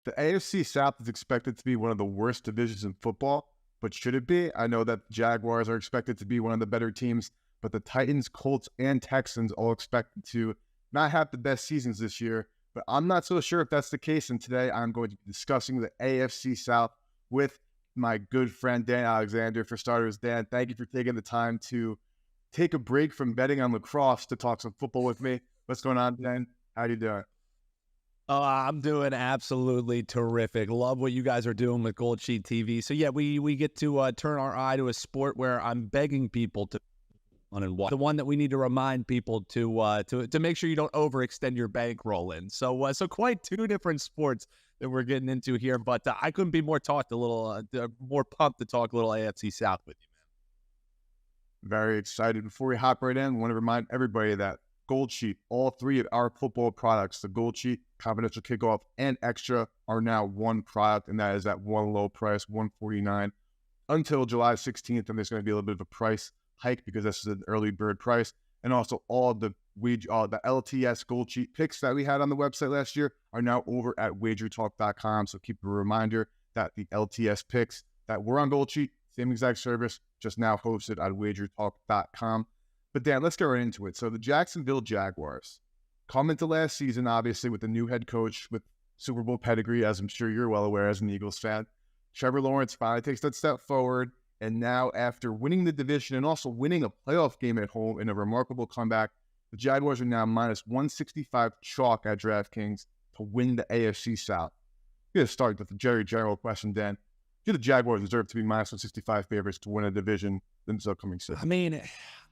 The AFC South is expected to be one of the worst divisions in football, but should it be? I know that the Jaguars are expected to be one of the better teams, but the Titans, Colts, and Texans all expected to not have the best seasons this year. But I'm not so sure if that's the case. And today I'm going to be discussing the AFC South with my good friend Dan Alexander. For starters, Dan, thank you for taking the time to take a break from betting on lacrosse to talk some football with me. What's going on, Dan? How you doing? Oh, I'm doing absolutely terrific. Love what you guys are doing with GoldSheet TV. So yeah, we get to turn our eye to a sport where I'm begging people to on and watch. The one that we need to remind people to make sure you don't overextend your bankroll in. So quite two different sports that we're getting into here. But I couldn't be more more pumped to talk a little AFC South with you, man. Very excited. Before we hop right in, I want to remind everybody that GoldSheet, all three of our football products, the GoldSheet, Confidential Kickoff, and Extra, are now one product, and that is at one low price, $149 until July 16th. And there's going to be a little bit of a price hike because this is an early bird price. And also all the LTS GoldSheet picks that we had on the website last year are now over at WagerTalk.com. So keep a reminder that the LTS picks that were on GoldSheet, same exact service, just now hosted at WagerTalk.com. But Dan, let's get right into it. So the Jacksonville Jaguars come into last season, obviously, with a new head coach with Super Bowl pedigree, as I'm sure you're well aware as an Eagles fan. Trevor Lawrence finally takes that step forward. And now, after winning the division and also winning a playoff game at home in a remarkable comeback, the Jaguars are now minus 165 chalk at DraftKings to win the AFC South. I'm going to start with the general question, Dan. Do the Jaguars deserve to be minus 165 favorites to win a division in this upcoming season? I mean,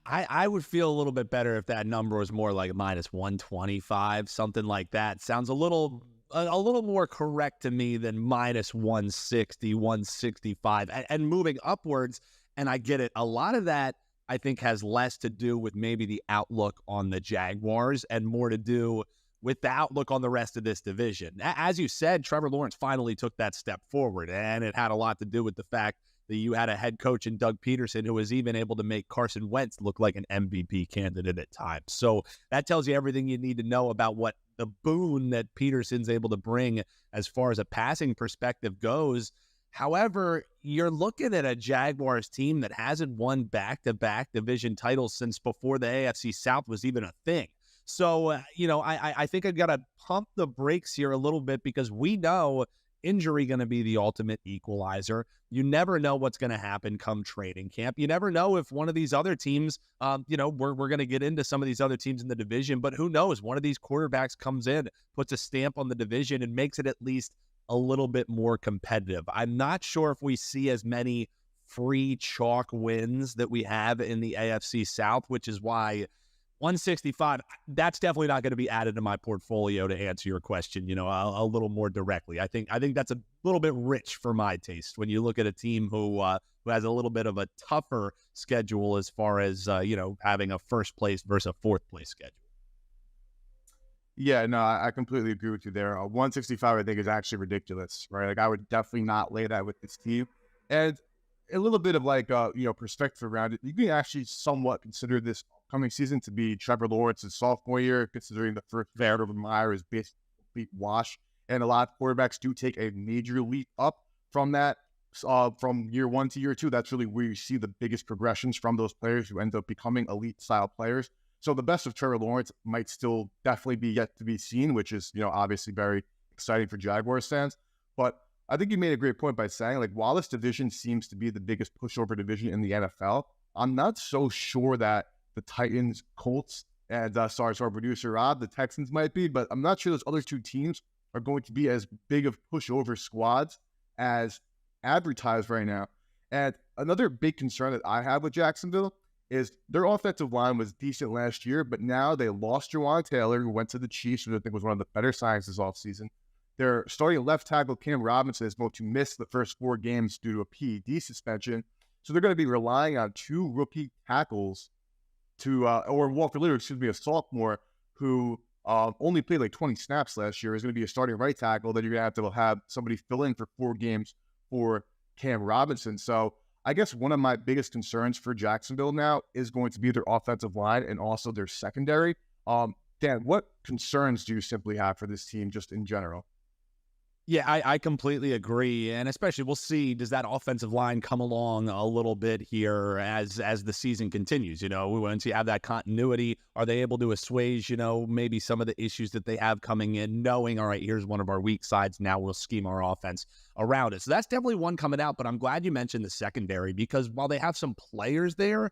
I would feel a little bit better if that number was more like minus 125, something like that. Sounds a little more correct to me than minus 160, 165, and moving upwards. And I get it. A lot of that, I think, has less to do with maybe the outlook on the Jaguars and more to do with the outlook on the rest of this division. As you said, Trevor Lawrence finally took that step forward, and it had a lot to do with the fact that you had a head coach in Doug Peterson who was even able to make Carson Wentz look like an MVP candidate at times. So that tells you everything you need to know about what the boon that Peterson's able to bring as far as a passing perspective goes. However, you're looking at a Jaguars team that hasn't won back-to-back division titles since before the AFC South was even a thing. So, I think I've got to pump the brakes here a little bit because we know injury going to be the ultimate equalizer. You never know what's going to happen come training camp. You never know if one of these other teams, we're going to get into some of these other teams in the division, but who knows? One of these quarterbacks comes in, puts a stamp on the division, and makes it at least a little bit more competitive. I'm not sure if we see as many free chalk wins that we have in the AFC South, which is why 165, that's definitely not going to be added to my portfolio to answer your question, a little more directly. I think that's a little bit rich for my taste when you look at a team who has a little bit of a tougher schedule as far as, having a first place versus a fourth place schedule. Yeah, no, I completely agree with you there. 165, I think, is actually ridiculous, right? Like, I would definitely not lay that with this team. And a little bit of perspective around it. You can actually somewhat consider this coming season to be Trevor Lawrence's sophomore year, considering the first year of Meyer is basically a complete wash. And a lot of quarterbacks do take a major leap up from that, from year one to year two. That's really where you see the biggest progressions from those players who end up becoming elite-style players. So the best of Trevor Lawrence might still definitely be yet to be seen, which is, obviously very exciting for Jaguars fans. But I think you made a great point by saying, while this division seems to be the biggest pushover division in the NFL, I'm not so sure that the Titans, Colts, and sorry to our producer Rob, the Texans might be, but I'm not sure those other two teams are going to be as big of pushover squads as advertised right now. And another big concern that I have with Jacksonville is their offensive line was decent last year, but now they lost Jawan Taylor, who went to the Chiefs, which I think was one of the better signings this offseason. Their starting left tackle, Cam Robinson, is going to miss the first 4 games due to a PED suspension. So they're going to be relying on 2 rookie tackles or Walker Little, a sophomore who only played 20 snaps last year, is going to be a starting right tackle. Then you're going to have somebody fill in for 4 games for Cam Robinson. So I guess one of my biggest concerns for Jacksonville now is going to be their offensive line and also their secondary. Dan, what concerns do you simply have for this team just in general? Yeah, I completely agree, and especially we'll see, does that offensive line come along a little bit here as the season continues? We want to have that continuity. Are they able to assuage, maybe some of the issues that they have coming in, knowing, all right, here's one of our weak sides. Now we'll scheme our offense around it. So that's definitely one coming out. But I'm glad you mentioned the secondary, because while they have some players there,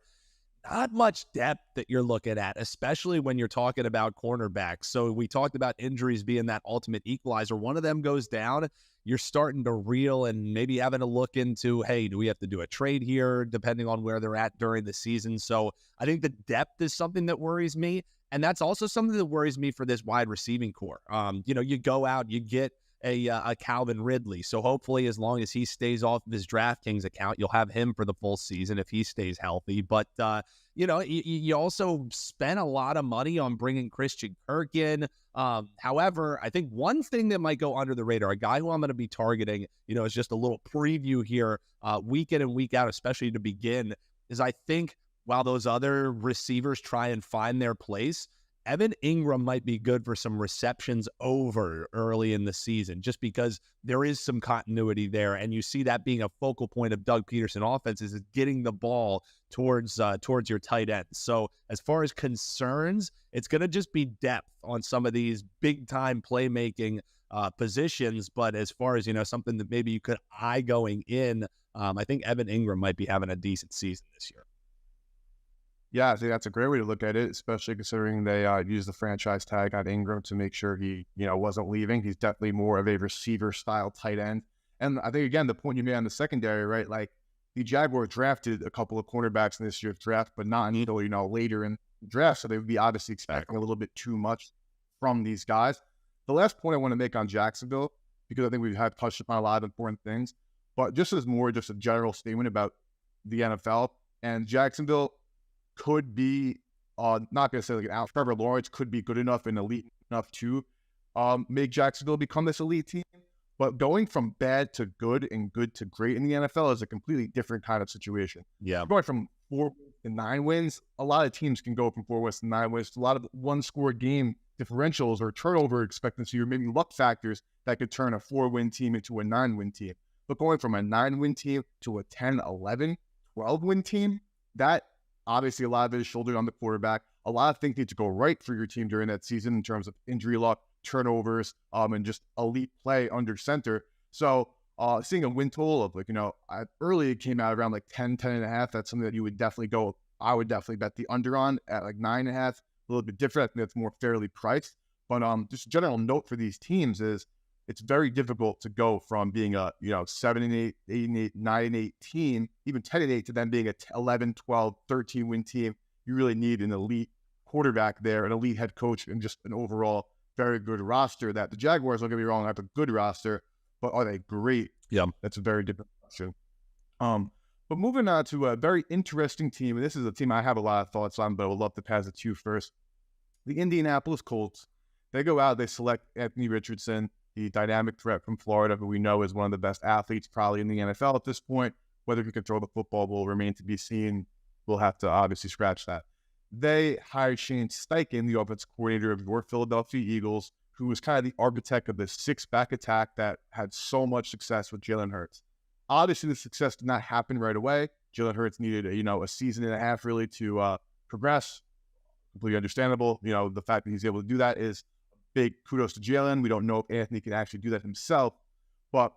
not much depth that you're looking at, especially when you're talking about cornerbacks. So we talked about injuries being that ultimate equalizer. One of them goes down, you're starting to reel and maybe having to look into, hey, do we have to do a trade here, depending on where they're at during the season? So I think the depth is something that worries me. And that's also something that worries me for this wide receiving core. You go out, you get a Calvin Ridley. So hopefully, as long as he stays off of his DraftKings account, you'll have him for the full season if he stays healthy. But, you also spent a lot of money on bringing Christian Kirk in. However, I think one thing that might go under the radar, a guy who I'm going to be targeting, is just a little preview here, week in and week out, especially to begin, is I think while those other receivers try and find their place, Evan Ingram might be good for some receptions over early in the season, just because there is some continuity there. And you see that being a focal point of Doug Peterson offense is getting the ball towards your tight ends. So as far as concerns, it's going to just be depth on some of these big time playmaking positions. But as far as, something that maybe you could eye going in, I think Evan Ingram might be having a decent season this year. Yeah, I think that's a great way to look at it, especially considering they used the franchise tag on Ingram to make sure he, wasn't leaving. He's definitely more of a receiver-style tight end. And I think, again, the point you made on the secondary, right, like the Jaguars drafted a couple of cornerbacks in this year's draft, but not until, later in the draft, so they would be obviously expecting a little bit too much from these guys. The last point I want to make on Jacksonville, because I think we've had touched upon a lot of important things, but just as more just a general statement about the NFL, and Jacksonville could be, not going to say like an out. Trevor Lawrence could be good enough and elite enough to make Jacksonville become this elite team. But going from bad to good and good to great in the NFL is a completely different kind of situation. Yeah. Going from 4 to 9 wins, a lot of teams can go from 4 wins to 9 wins. A lot of one-score game differentials or turnover expectancy or maybe luck factors that could turn a 4-win team into a 9-win team. But going from a 9-win team to a 10, 11, 12-win team, that obviously, a lot of it is shouldered on the quarterback. A lot of things need to go right for your team during that season in terms of injury luck, turnovers, and just elite play under center. So seeing a win total of early it came out around like 10, 10.5. That's something that you would definitely go. I would definitely bet the under on at like 9.5. A little bit different. I think that's more fairly priced. But just a general note for these teams is it's very difficult to go from being a 7-8, 8-8, 9-8 team, even 10-8, to then being a 11, 12, 13-win team. You really need an elite quarterback there, an elite head coach, and just an overall very good roster. That the Jaguars, don't get me wrong, have a good roster, but are they great? Yeah, that's a very different question. But moving on to a very interesting team, and this is a team I have a lot of thoughts on, but I would love to pass it to you first. The Indianapolis Colts. They go out, they select Anthony Richardson, the dynamic threat from Florida, who we know is one of the best athletes probably in the NFL at this point. Whether he can throw the football will remain to be seen. We'll have to obviously scratch that. They hired Shane Steichen, the offensive coordinator of your Philadelphia Eagles, who was kind of the architect of the 6-back attack that had so much success with Jalen Hurts. Obviously, the success did not happen right away. Jalen Hurts needed a season and a half really to progress. Completely understandable. The fact that he's able to do that is big kudos to Jalen. We don't know if Anthony can actually do that himself. But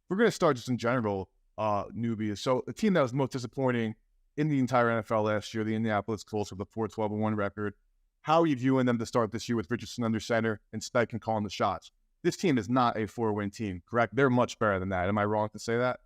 we're going to start just in general, newbies. So the team that was most disappointing in the entire NFL last year, the Indianapolis Colts, with a 4-12-1 record. How are you viewing them to start this year with Richardson under center and Steichen calling the shots? This team is not a 4-win team, correct? They're much better than that. Am I wrong to say that?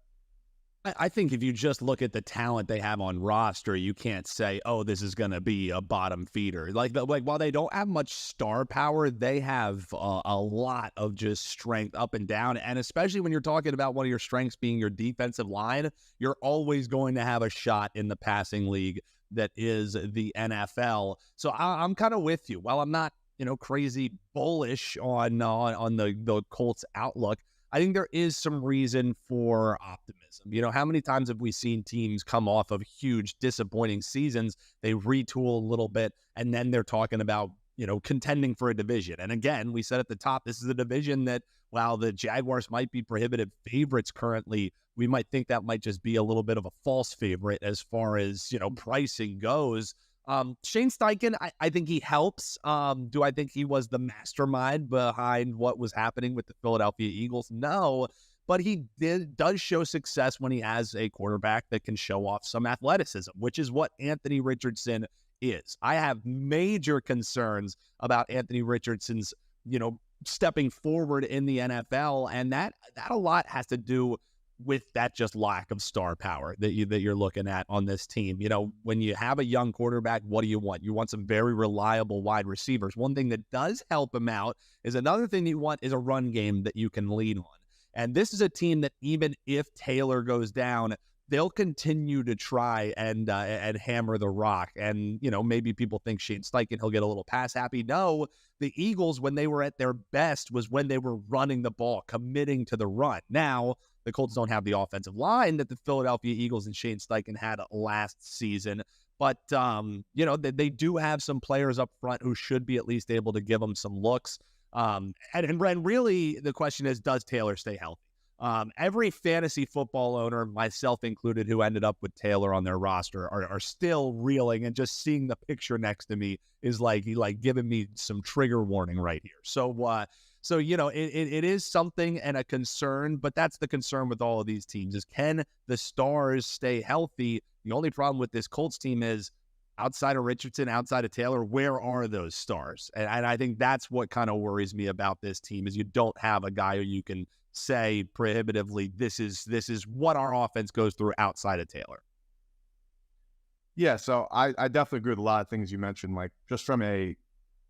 I think if you just look at the talent they have on roster, you can't say, oh, this is going to be a bottom feeder. Like while they don't have much star power, they have a lot of just strength up and down. And especially when you're talking about one of your strengths being your defensive line, you're always going to have a shot in the passing league that is the NFL. So I'm kind of with you. While I'm not, crazy bullish on the Colts outlook, I think there is some reason for optimism. How many times have we seen teams come off of huge disappointing seasons? They retool a little bit, and then they're talking about contending for a division. And again, we said at the top, this is a division that while the Jaguars might be prohibitive favorites currently, we might think that might just be a little bit of a false favorite as far as, pricing goes. Shane Steichen, I think he helps. Do I think he was the mastermind behind what was happening with the Philadelphia Eagles? No, but he does show success when he has a quarterback that can show off some athleticism, which is what Anthony Richardson is. I have major concerns about Anthony Richardson's, stepping forward in the NFL, and that a lot has to do with that just lack of star power that you're looking at on this team. When you have a young quarterback, what do you want? You want some very reliable wide receivers. One thing that does help him out is another thing you want is a run game that you can lean on. And this is a team that even if Taylor goes down, they'll continue to try and hammer the rock. And, maybe people think Shane Steichen, he'll get a little pass happy. No, the Eagles, when they were at their best, was when they were running the ball, committing to the run. Now, the Colts don't have the offensive line that the Philadelphia Eagles and Shane Steichen had last season. But, they do have some players up front who should be at least able to give them some looks. And really, the question is, does Taylor stay healthy? Every fantasy football owner, myself included, who ended up with Taylor on their roster are still reeling, and just seeing the picture next to me is like giving me some trigger warning right here. So, it is something and a concern, but that's the concern with all of these teams is, can the stars stay healthy? The only problem with this Colts team is, outside of Richardson, outside of Taylor, where are those stars? And I think that's what kind of worries me about this team is you don't have a guy who you can say prohibitively, this is what our offense goes through outside of Taylor. Yeah, so I definitely agree with a lot of things you mentioned. Like, just from a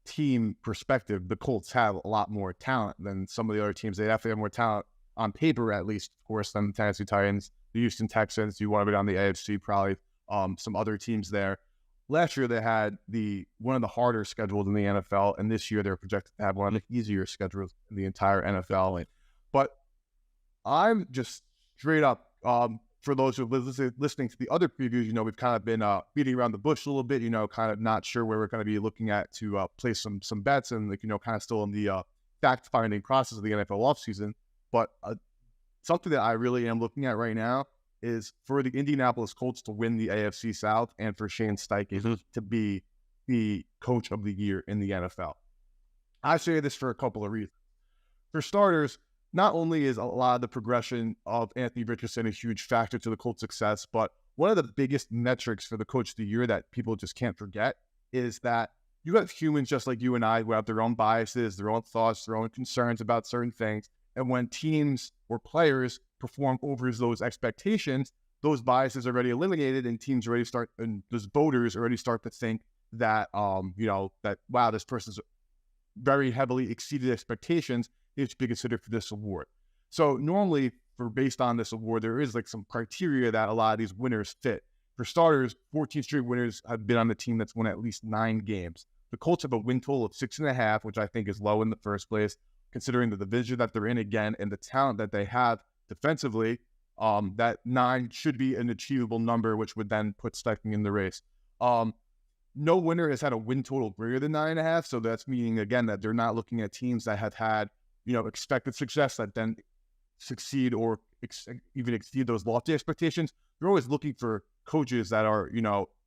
team perspective, the Colts have a lot more talent than some of the other teams. They definitely have more talent on paper, at least, of course, than the Tennessee Titans, the Houston Texans. You want to be on the AFC, probably some other teams there. Last year, they had one of the harder schedules in the NFL, and this year they're projected to have one of the easier schedules in the entire NFL. But I'm just straight up, for those who are listening to the other previews, we've kind of been beating around the bush a little bit, kind of not sure where we're going to be looking at to place some bets, and kind of still in the fact-finding process of the NFL offseason. But something that I really am looking at right now is for the Indianapolis Colts to win the AFC South and for Shane Steichen to be the coach of the year in the NFL. I say this for a couple of reasons. For starters, not only is a lot of the progression of Anthony Richardson a huge factor to the Colts' success, but one of the biggest metrics for the coach of the year that people just can't forget is that you have humans just like you and I who have their own biases, their own thoughts, their own concerns about certain things. And when teams or players perform over those expectations, those biases are already eliminated, and teams already start, and those voters already start to think that, that, wow, this person's very heavily exceeded expectations, is to be considered for this award. So normally, based on this award, there is like some criteria that a lot of these winners fit. For starters, 14 straight winners have been on the team that's won at least 9 games. The Colts have a win total of 6.5, which I think is low in the first place, considering the division that they're in again and the talent that they have defensively. That 9 should be an achievable number, which would then put Steichen in the race. No winner has had a win total greater than 9.5, so that's meaning, again, that they're not looking at teams that have had expected success that then succeed or even exceed those lofty expectations. They're always looking for coaches that are,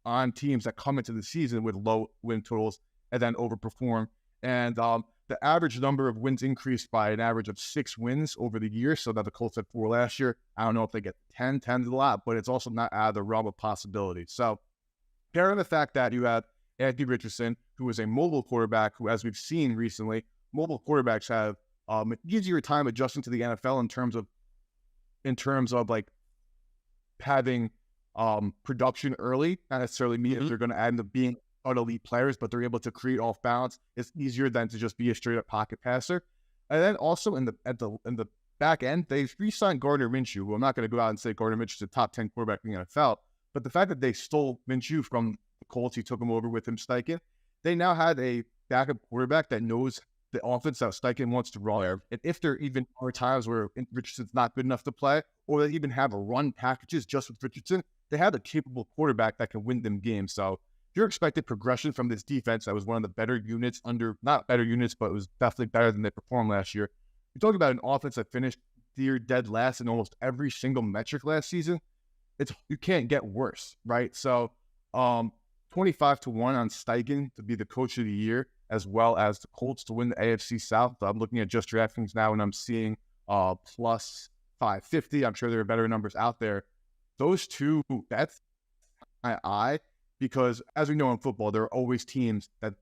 on teams that come into the season with low win totals and then overperform. And the average number of wins increased by an average of 6 wins over the year, so that the Colts had 4 last year. I don't know if they get 10. 10's a lot, but it's also not out of the realm of possibility. So, pairing the fact that you have Anthony Richardson, who is a mobile quarterback, who, as we've seen recently, mobile quarterbacks have an easier time adjusting to the NFL in terms of like having production early. Not necessarily mean if they're going to end up being elite players, but they're able to create off balance. It's easier than to just be a straight up pocket passer. And then also in the back end, they've re-signed Gardner Minshew, who I'm not going to go out and say Gardner Minshew is a top 10 quarterback in the NFL, but the fact that they stole Minshew from the Colts, he took him over with him Steichen, they now had a backup quarterback that knows the offense that Steichen wants to run. And if there even are times where Richardson's not good enough to play, or they even have a run packages just with Richardson, they have a capable quarterback that can win them games. So your expected progression from this defense that was one of the better units not better units, but it was definitely better than they performed last year. You're talking about an offense that finished the year dead last in almost every single metric last season. You can't get worse, right? So 25-1 on Steichen to be the coach of the year, as well as the Colts to win the AFC South. I'm looking at just DraftKings now, and I'm seeing plus 550. I'm sure there are better numbers out there. Those two bets, my eye, because as we know in football, there are always teams that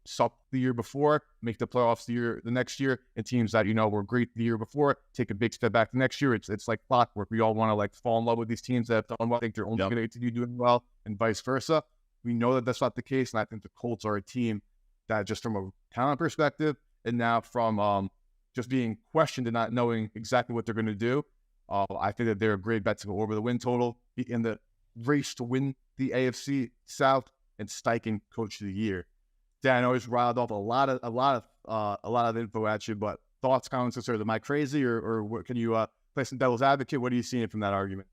suck the year before, make the playoffs the next year, and teams that were great the year before take a big step back the next year. It's like clockwork. We all want to like fall in love with these teams that have done well, think they're only going to continue doing well, and vice versa. We know that that's not the case, and I think the Colts are a team that, just from a talent perspective, and now from just being questioned and not knowing exactly what they're going to do, I think that they're a great bet to go over the win total in the race to win the AFC South and Steichen Coach of the Year. Dan, I always riled off a lot of info at you, but thoughts, comments, concerns? Am I crazy, or what, can you play some devil's advocate? What are you seeing from that argument?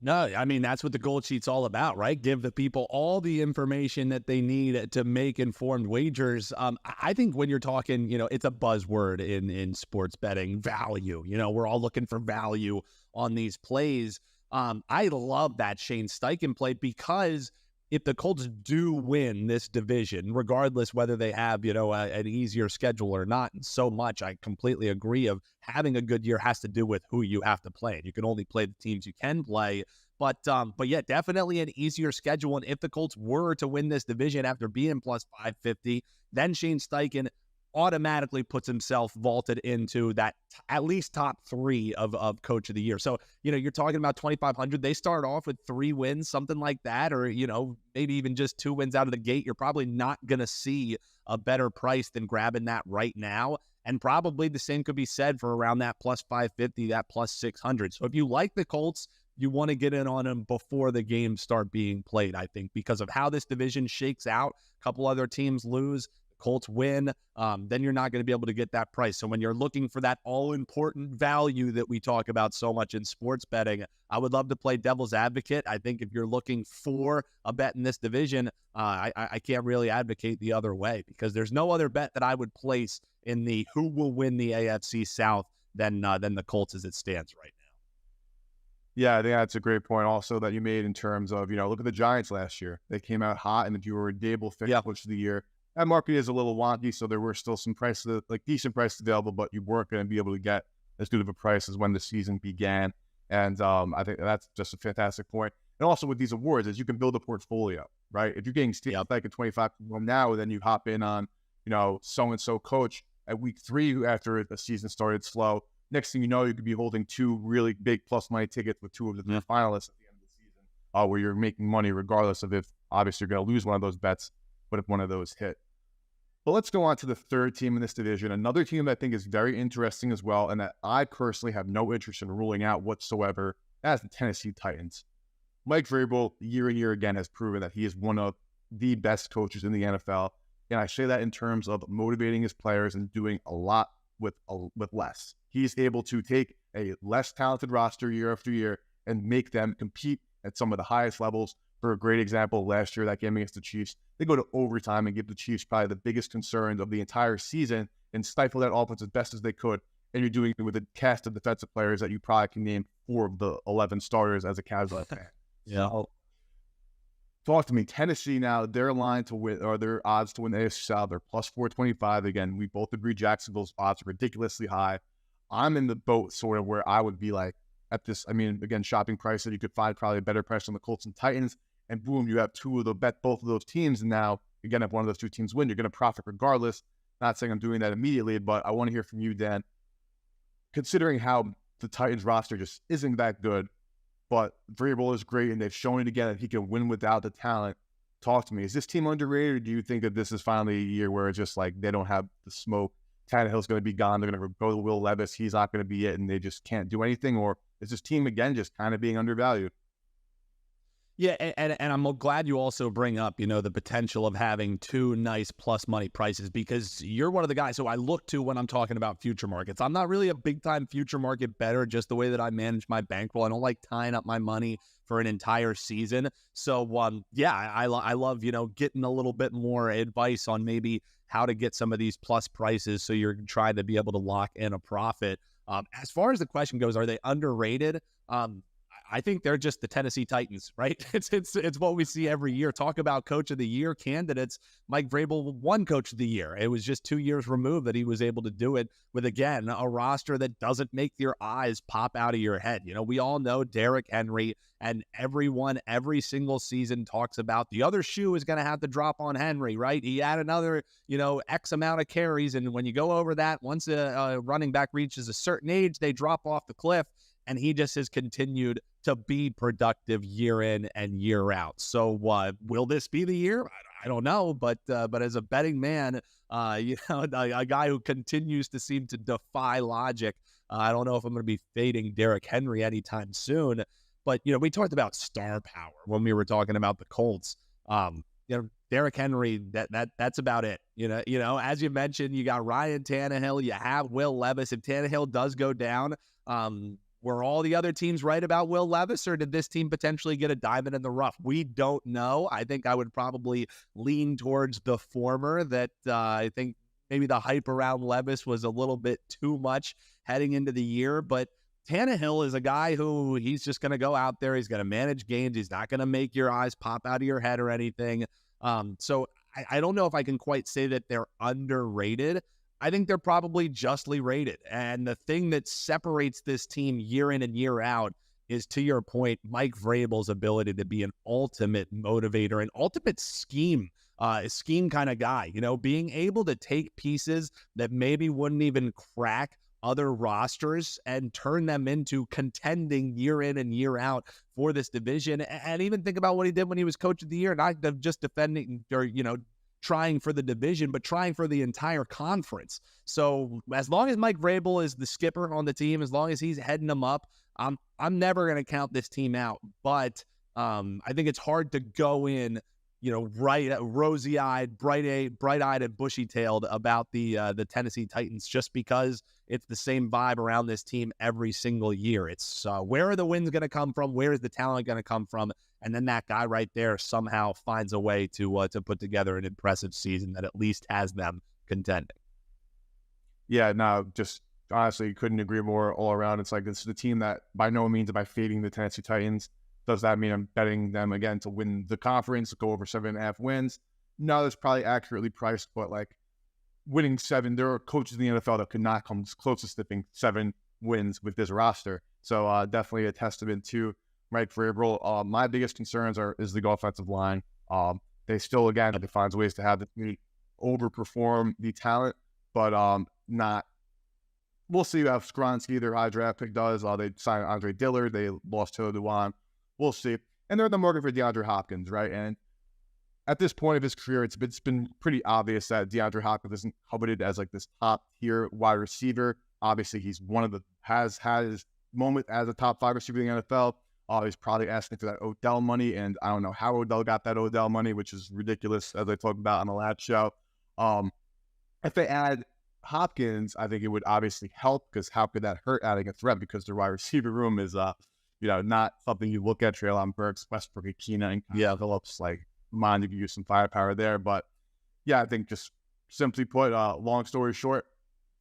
No, I mean, that's what the GoldSheet's all about, right? Give the people all the information that they need to make informed wagers. I think when you're talking, it's a buzzword in sports betting, value. We're all looking for value on these plays. I love that Shane Steichen play, because if the Colts do win this division, regardless whether they have, an easier schedule or not, and so much, I completely agree, of having a good year has to do with who you have to play. You can only play the teams you can play. But yeah, definitely an easier schedule. And if the Colts were to win this division after being plus 550, then Shane Steichen automatically puts himself vaulted into that at least top 3 of coach of the year. So, you're talking about 2,500. They start off with 3 wins, something like that, or, maybe even just 2 wins out of the gate. You're probably not going to see a better price than grabbing that right now. And probably the same could be said for around that plus 550, that plus 600. So if you like the Colts, you want to get in on them before the games start being played, I think, because of how this division shakes out. A couple other teams lose, Colts win, then you're not going to be able to get that price. So when you're looking for that all-important value that we talk about so much in sports betting, I would love to play devil's advocate. I think if you're looking for a bet in this division, I can't really advocate the other way, because there's no other bet that I would place in the who will win the AFC South than the Colts as it stands right now. Yeah, I think that's a great point also that you made in terms of, look at the Giants last year. They came out hot, and if you were a Dable finish coach of the year, that market is a little wonky, so there were still some prices, like decent prices available, but you weren't going to be able to get as good of a price as when the season began. And I think that's just a fantastic point. And also with these awards, is you can build a portfolio, right? If you're getting like a 25 now, then you hop in on, so-and-so coach at week 3 after the season started slow. Next thing you know, you could be holding 2 really big plus money tickets with 2 of the finalists at the end of the season, where you're making money regardless of if obviously you're going to lose one of those bets, but if one of those hit. But let's go on to the third team in this division. Another team that I think is very interesting as well, and that I personally have no interest in ruling out whatsoever, that's the Tennessee Titans. Mike Vrabel, year and year again, has proven that he is one of the best coaches in the NFL. And I say that in terms of motivating his players and doing a lot with less. He's able to take a less talented roster year after year and make them compete at some of the highest levels. For a great example, last year, that game against the Chiefs, they go to overtime and give the Chiefs probably the biggest concern of the entire season and stifle that offense as best as they could. And you're doing it with a cast of defensive players that you probably can name 4 of the 11 starters as a casual fan. Yeah. So, talk to me. Tennessee now, their line to win, or their odds to win the AFC South, they're plus 425. Again, we both agree Jacksonville's odds are ridiculously high. I'm in the boat sort of where I would be like at this, again, shopping price that you could find probably a better price on the Colts and Titans. And boom, you have both of those teams. And now, again, if one of those 2 teams win, you're going to profit regardless. Not saying I'm doing that immediately, but I want to hear from you, Dan. Considering how the Titans roster just isn't that good, but Vrabel is great, and they've shown it again that he can win without the talent. Talk to me. Is this team underrated, or do you think that this is finally a year where it's just like they don't have the smoke? Tannehill's going to be gone. They're going to go to Will Levis. He's not going to be it, and they just can't do anything? Or is this team, again, just kind of being undervalued? Yeah, and I'm glad you also bring up, the potential of having two nice plus money prices, because you're one of the guys who I look to when I'm talking about future markets. I'm not really a big time future market bettor, just the way that I manage my bankroll. I don't like tying up my money for an entire season. So, yeah, I love, getting a little bit more advice on maybe how to get some of these plus prices so you're trying to be able to lock in a profit. As far as the question goes, are they underrated? I think they're just the Tennessee Titans, right? It's what we see every year. Talk about coach of the year candidates. Mike Vrabel won coach of the year. It was just 2 years removed that he was able to do it with, again, a roster that doesn't make your eyes pop out of your head. We all know Derrick Henry, and everyone every single season talks about the other shoe is going to have to drop on Henry, right? He had another, X amount of carries. And when you go over that, once a running back reaches a certain age, they drop off the cliff. And he just has continued to be productive year in and year out. So will this be the year? I don't know. But as a betting man, a guy who continues to seem to defy logic, I don't know if I'm going to be fading Derrick Henry anytime soon. But, we talked about star power when we were talking about the Colts. Derrick Henry, that's about it. As you mentioned, you got Ryan Tannehill, you have Will Levis. If Tannehill does go down, were all the other teams right about Will Levis, or did this team potentially get a diamond in the rough? We don't know. I think I would probably lean towards the former, that I think maybe the hype around Levis was a little bit too much heading into the year. But Tannehill is a guy who he's just going to go out there. He's going to manage games. He's not going to make your eyes pop out of your head or anything. So I don't know if I can quite say that they're underrated. I think they're probably justly rated. And the thing that separates this team year in and year out is, to your point, Mike Vrabel's ability to be an ultimate motivator, an ultimate scheme kind of guy, being able to take pieces that maybe wouldn't even crack other rosters and turn them into contending year in and year out for this division. And even think about what he did when he was coach of the year, not just defending or, trying for the division, but trying for the entire conference. So as long as Mike Vrabel is the skipper on the team, as long as he's heading them up, I'm never going to count this team out. But I think it's hard to go in, rosy-eyed, bright-eyed and bushy-tailed about the Tennessee Titans, just because it's the same vibe around this team every single year. It's where are the wins going to come from? Where is the talent going to come from? And then that guy right there somehow finds a way to put together an impressive season that at least has them contending. Yeah, no, just honestly couldn't agree more all around. It's like, this is the team that by no means am I fading the Tennessee Titans. Does that mean I'm betting them again to win the conference, go over 7.5 wins? No, that's probably accurately priced, but like winning 7, there are coaches in the NFL that could not come close to sniffing 7 wins with this roster. So definitely a testament to Mike Vrabel. My biggest concerns is the offensive line. They still, again, it finds ways to have the team overperform the talent, but not. We'll see how Skronsky, their high draft pick, does. They signed Andre Dillard. They lost Taylor Dewan. We'll see. And they're in the market for DeAndre Hopkins, right? And at this point of his career, it's been pretty obvious that DeAndre Hopkins isn't coveted as like this top tier wide receiver. Obviously, he's has had his moment as a top 5 receiver in the NFL. He's probably asking for that Odell money, and I don't know how Odell got that Odell money, which is ridiculous, as I talked about on the last show. If they add Hopkins, I think it would obviously help, because how could that hurt adding a threat? Because their wide receiver room is, not something you look at. Treylon Burks, Westbrook, Akina, and Phillips, like, mind if you use some firepower there. But yeah, I think just simply put, long story short,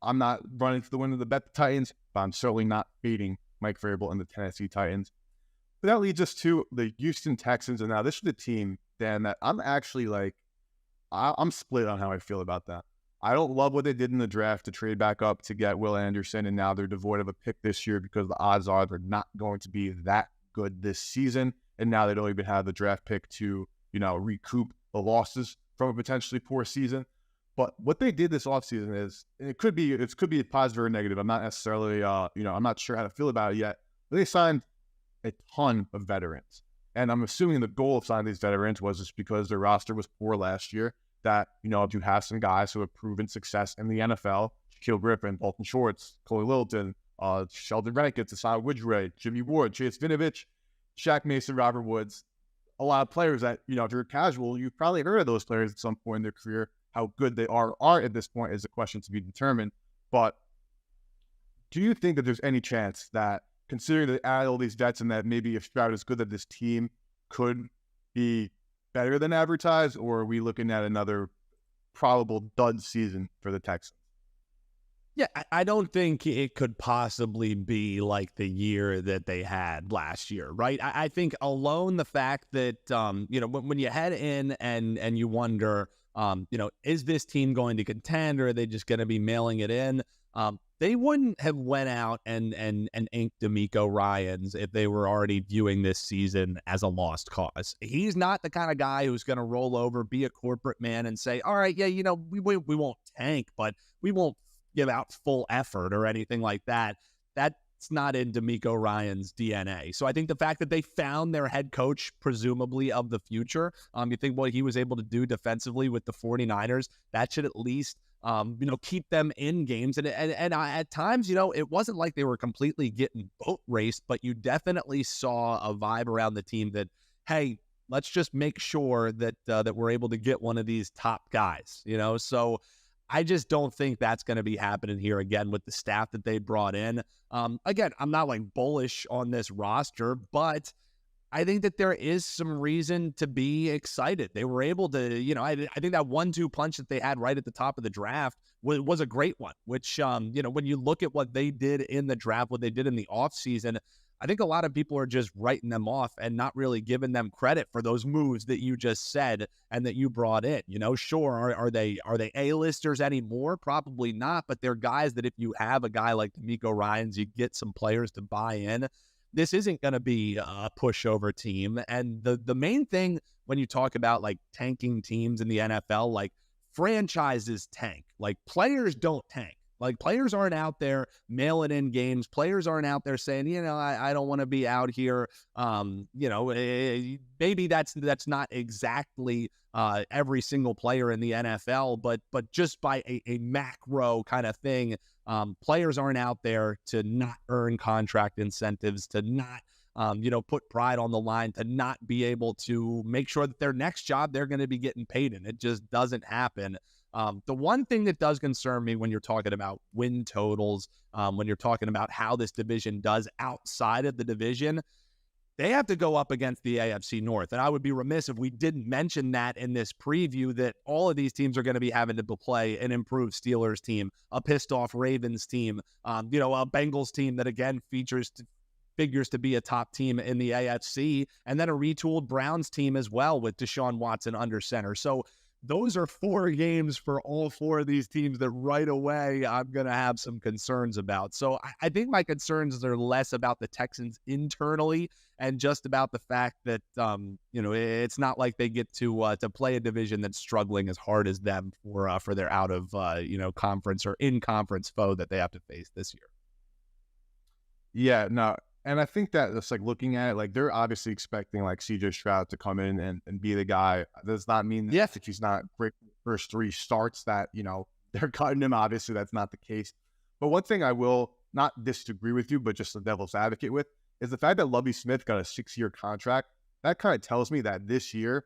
I'm not running for the win of the bet the Titans, but I'm certainly not beating Mike Vrabel and the Tennessee Titans. But that leads us to the Houston Texans. And now this is the team, Dan, that I'm actually like, I'm split on how I feel about that. I don't love what they did in the draft to trade back up to get Will Anderson, and now they're devoid of a pick this year because the odds are they're not going to be that good this season. And now they don't even have the draft pick to, recoup the losses from a potentially poor season. But what they did this offseason is, and it could be a positive or a negative. I'm not necessarily, I'm not sure how to feel about it yet. But they signed a ton of veterans. And I'm assuming the goal of signing these veterans was just because their roster was poor last year, that, if you have some guys who have proven success in the NFL, Shaquille Griffin, Bolton Schwartz, Corey Littleton, Sheldon Rankins, Hassan Widgeway, Jimmy Ward, Chase Vinovich, Shaq Mason, Robert Woods, a lot of players that, if you're casual, you've probably heard of those players at some point in their career. How good they are at this point is a question to be determined. But do you think that there's any chance that, considering they add all these vets and that maybe if Stroud is good, that this team could be better than advertised, or are we looking at another probable dud season for the Texans? Yeah, I don't think it could possibly be like the year that they had last year, right? I think alone the fact that, when you head in and you wonder, is this team going to contend, or are they just going to be mailing it in? They wouldn't have went out and inked DeMeco Ryans if they were already viewing this season as a lost cause. He's not the kind of guy who's going to roll over, be a corporate man, and say, all right, yeah, we won't tank, but we won't give out full effort or anything like that. That's not in DeMeco Ryans' DNA. So I think the fact that they found their head coach, presumably of the future, you think what he was able to do defensively with the 49ers, that should at least keep them in games. And at times, it wasn't like they were completely getting boat raced, but you definitely saw a vibe around the team that, hey, let's just make sure that that we're able to get one of these top guys, So I just don't think that's going to be happening here again with the staff that they brought in. Again, I'm not like bullish on this roster, but I think that there is some reason to be excited. They were able to, I think that 1-2 punch that they had right at the top of the draft was a great one, which, when you look at what they did in the draft, what they did in the offseason, I think a lot of people are just writing them off and not really giving them credit for those moves that you just said and that you brought in. Sure, are they A-listers anymore? Probably not, but they're guys that if you have a guy like DeMeco Ryans, you get some players to buy in. This isn't going to be a pushover team. And the main thing when you talk about like tanking teams in the NFL, like franchises tank, like players don't tank. Like players aren't out there mailing in games. Players aren't out there saying, I don't want to be out here. Maybe that's not exactly every single player in the NFL, but just by a macro kind of thing, players aren't out there to not earn contract incentives, to not put pride on the line, to not be able to make sure that their next job they're going to be getting paid in. It just doesn't happen. The one thing that does concern me when you're talking about win totals, when you're talking about how this division does outside of the division, they have to go up against the AFC North. And I would be remiss if we didn't mention that in this preview, that all of these teams are going to be having to play an improved Steelers team, a pissed off Ravens team, a Bengals team that again figures to be a top team in the AFC, and then a retooled Browns team as well with Deshaun Watson under center. So those are 4 games for all 4 of these teams that right away I'm going to have some concerns about. So I think my concerns are less about the Texans internally and just about the fact that, it's not like they get to play a division that's struggling as hard as them for their out of, conference or in-conference foe that they have to face this year. Yeah, no. And I think that it's like looking at it, like they're obviously expecting like CJ Stroud to come in and be the guy. Does not mean that if he's not great first 3 starts that, they're cutting him. Obviously, that's not the case. But one thing I will not disagree with you, but just the devil's advocate with, is the fact that Lovie Smith got a 6-year contract. That kind of tells me that this year,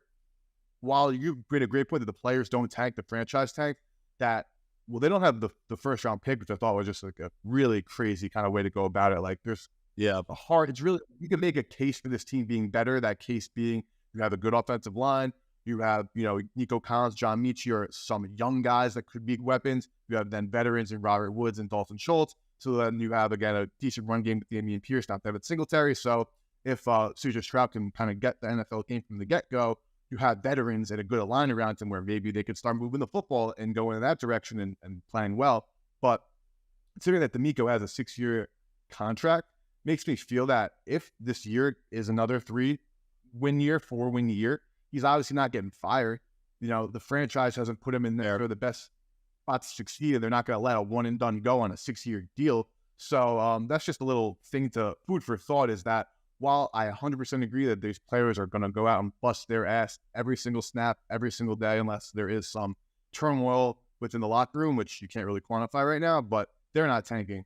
while you made a great point that the players don't tank, the franchise tank, that, well, they don't have the first round pick, which I thought was just like a really crazy kind of way to go about it. Like there's, it's really, you can make a case for this team being better. That case being you have a good offensive line. You have, Nico Collins, John Michie, or some young guys that could be weapons. You have then veterans in Robert Woods and Dalton Schultz. So then you have, again, a decent run game with Damian Pierce, not Devin Singletary. So if CJ Stroud can kind of get the NFL game from the get-go, you have veterans and a good line around him where maybe they could start moving the football and go in that direction and playing well. But considering that DeMeco has a 6-year contract, makes me feel that if this year is another 3-win year, 4-win year, he's obviously not getting fired. The franchise hasn't put him in there for the best spot to succeed, and they're not going to let a one-and-done go on a 6-year deal. So that's just a little thing to food for thought, is that while I 100% agree that these players are going to go out and bust their ass every single snap, every single day, unless there is some turmoil within the locker room, which you can't really quantify right now, but they're not tanking.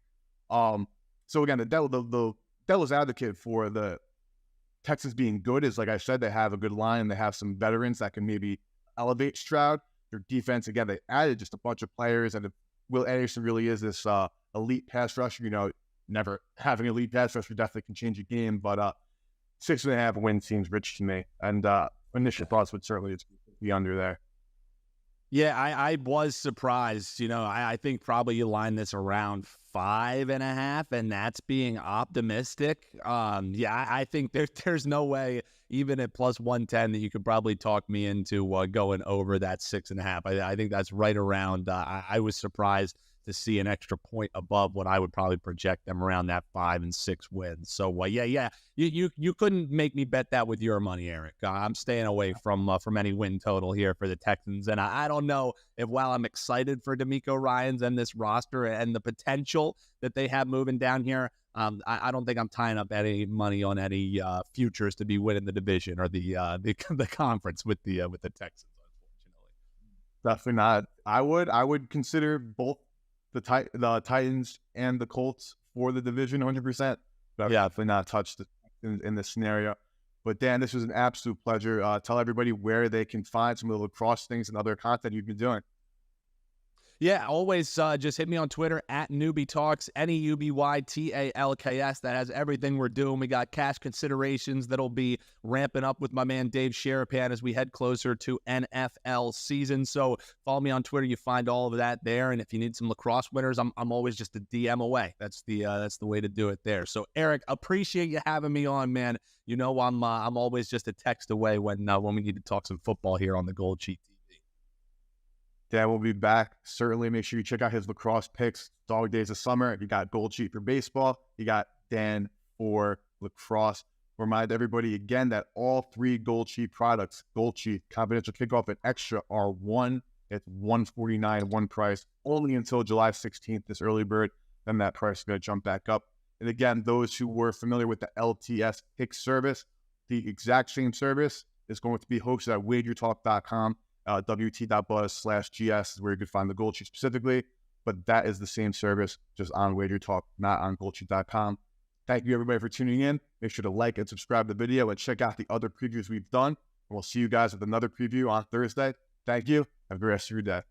So again, the devil's advocate for the Texans being good is, like I said, they have a good line and they have some veterans that can maybe elevate Stroud. Their defense, again, they added just a bunch of players, and if Will Anderson really is this elite pass rusher, never having elite pass rusher definitely can change a game, but 6.5 wins seems rich to me, and initial thoughts would certainly be under there. Yeah, I was surprised. I think probably you line this around 5.5, and that's being optimistic. I think there's no way, even at plus 110, that you could probably talk me into going over that 6.5. I think that's right around. I was surprised to see an extra point above what I would probably project them around that 5 and 6 wins. So you couldn't make me bet that with your money, Eric. I'm staying away from any win total here for the Texans, and I don't know if, while I'm excited for DeMeco Ryans and this roster and the potential that they have moving down here, I don't think I'm tying up any money on any futures to be winning the division or the conference with the Texans. Unfortunately, definitely not. I would consider both the Titans and the Colts for the division 100%. But definitely not touched in this scenario. But Dan, this was an absolute pleasure. Tell everybody where they can find some of the lacrosse things and other content you've been doing. Yeah, always just hit me on Twitter at NewbieTalks, NEUBYTALKS. That has everything we're doing. We got cash considerations that'll be ramping up with my man Dave Sherapan as we head closer to NFL season. So follow me on Twitter. You find all of that there. And if you need some lacrosse winners, I'm always just a DM away. That's the way to do it there. So Eric, appreciate you having me on, man. I'm always just a text away when we need to talk some football here on the GoldSheet. Dan will be back. Certainly make sure you check out his lacrosse picks, dog days of summer. You got GoldSheet for baseball. You got Dan for lacrosse. Remind everybody again that all 3 GoldSheet products, GoldSheet, Confidential Kickoff, and Extra, are it's $149 one price only until July 16th, this early bird. Then that price is going to jump back up. And again, those who were familiar with the LTS pick service, the exact same service is going to be hosted at WagerTalk.com. WT.buzz/GS is where you can find the GoldSheet specifically, but that is the same service, just on WagerTalk, not on GoldSheet.com. Thank you, everybody, for tuning in. Make sure to like and subscribe to the video and check out the other previews we've done. And we'll see you guys with another preview on Thursday. Thank you. Have a good rest of your day.